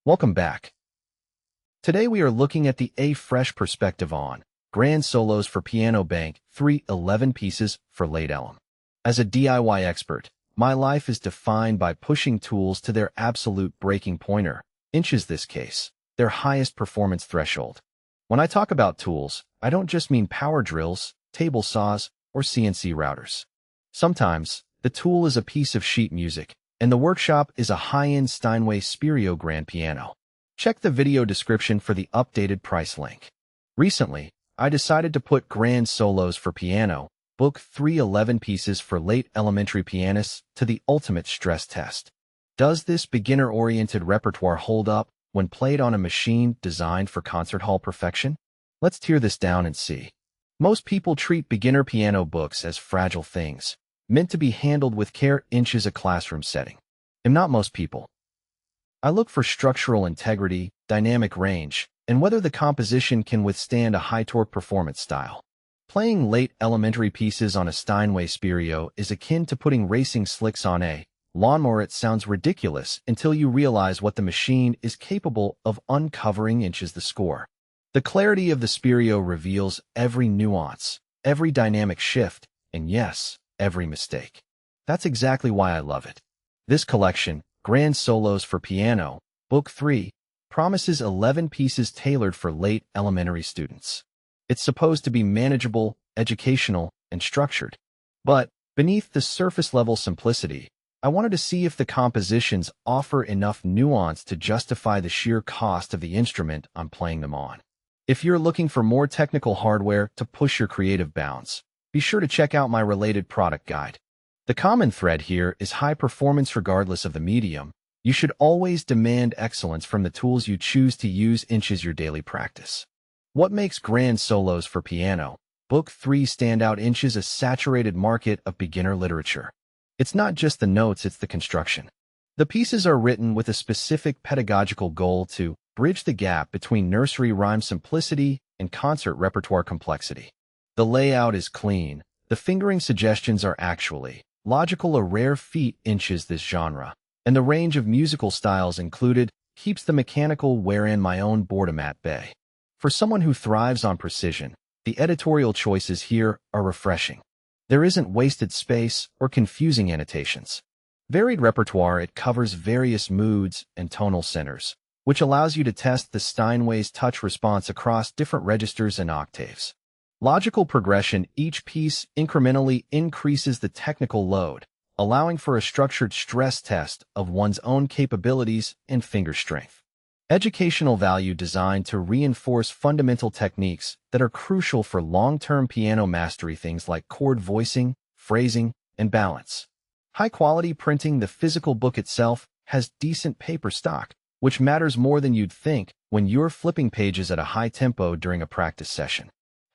Welcome back. Today we are looking at the fresh perspective on Grand Solos for Piano Bank 311 pieces for late Elem. As a DIY expert, my life is defined by pushing tools to their absolute breaking pointer, inches this case, their highest performance threshold. When I talk about tools, I don't just mean power drills, table saws, or CNC routers. Sometimes, the tool is a piece of sheet music, and the workshop is a high-end Steinway Spirio grand piano. Check the video description for the updated price link. Recently, I decided to put Grand Solos for Piano, Book 311 pieces for late elementary pianists to the ultimate stress test. Does this beginner-oriented repertoire hold up when played on a machine designed for concert hall perfection? Let's tear this down and see. Most people treat beginner piano books as fragile things, meant to be handled with care, inches a classroom setting. And not most people. I look for structural integrity, dynamic range, and whether the composition can withstand a high-torque performance style. Playing late elementary pieces on a Steinway Spirio is akin to putting racing slicks on a lawnmower. It sounds ridiculous until you realize what the machine is capable of uncovering. Inches the score. The clarity of the Spirio reveals every nuance, every dynamic shift, and yes, every mistake. That's exactly why I love it. This collection, Grand Solos for Piano, Book 3, promises 11 pieces tailored for late elementary students. It's supposed to be manageable, educational, and structured. But beneath the surface-level simplicity, I wanted to see if the compositions offer enough nuance to justify the sheer cost of the instrument I'm playing them on. If you're looking for more technical hardware to push your creative bounds, be sure to check out my related product guide. The common thread here is high performance regardless of the medium. You should always demand excellence from the tools you choose to use. Inches your daily practice. What makes Grand Solos for Piano, Book 3 stand out? Inches a saturated market of beginner literature. It's not just the notes, it's the construction. The pieces are written with a specific pedagogical goal to bridge the gap between nursery rhyme simplicity and concert repertoire complexity. The layout is clean. The fingering suggestions are actually logical, a rare feat. Inches this genre, and the range of musical styles included keeps the mechanical wear and my own boredom at bay. For someone who thrives on precision, the editorial choices here are refreshing. There isn't wasted space or confusing annotations. Varied repertoire, it covers various moods and tonal centers, which allows you to test the Steinway's touch response across different registers and octaves. Logical progression, each piece incrementally increases the technical load, allowing for a structured stress test of one's own capabilities and finger strength. Educational value, designed to reinforce fundamental techniques that are crucial for long-term piano mastery, things like chord voicing, phrasing, and balance. High-quality printing, the physical book itself has decent paper stock, which matters more than you'd think when you're flipping pages at a high tempo during a practice session.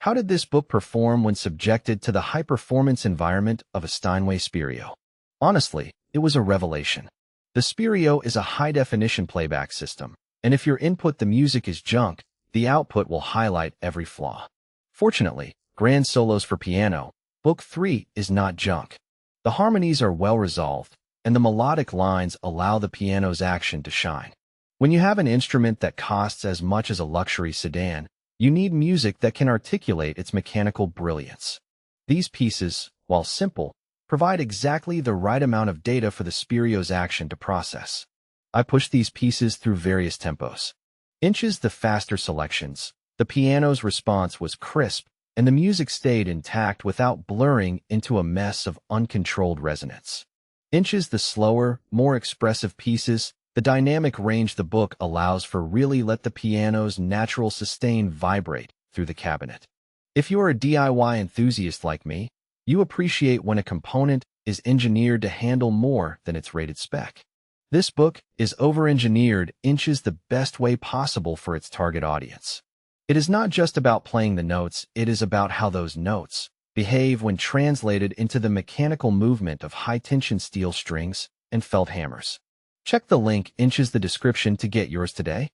How did this book perform when subjected to the high-performance environment of a Steinway Spirio? Honestly, it was a revelation. The Spirio is a high-definition playback system, and if your input the music is junk, the output will highlight every flaw. Fortunately, Grand Solos for Piano, Book 3 is not junk. The harmonies are well resolved, and the melodic lines allow the piano's action to shine. When you have an instrument that costs as much as a luxury sedan, you need music that can articulate its mechanical brilliance. These pieces, while simple, provide exactly the right amount of data for the Spirio's action to process. I pushed these pieces through various tempos. Inches the faster selections, the piano's response was crisp, and the music stayed intact without blurring into a mess of uncontrolled resonance. Inches the slower, more expressive pieces, the dynamic range the book allows for really let the piano's natural sustain vibrate through the cabinet. If you're a DIY enthusiast like me, you appreciate when a component is engineered to handle more than its rated spec. This book is over-engineered. Inches the best way possible for its target audience. It is not just about playing the notes, it is about how those notes behave when translated into the mechanical movement of high-tension steel strings and felt hammers. Check the link, Inches the description to get yours today.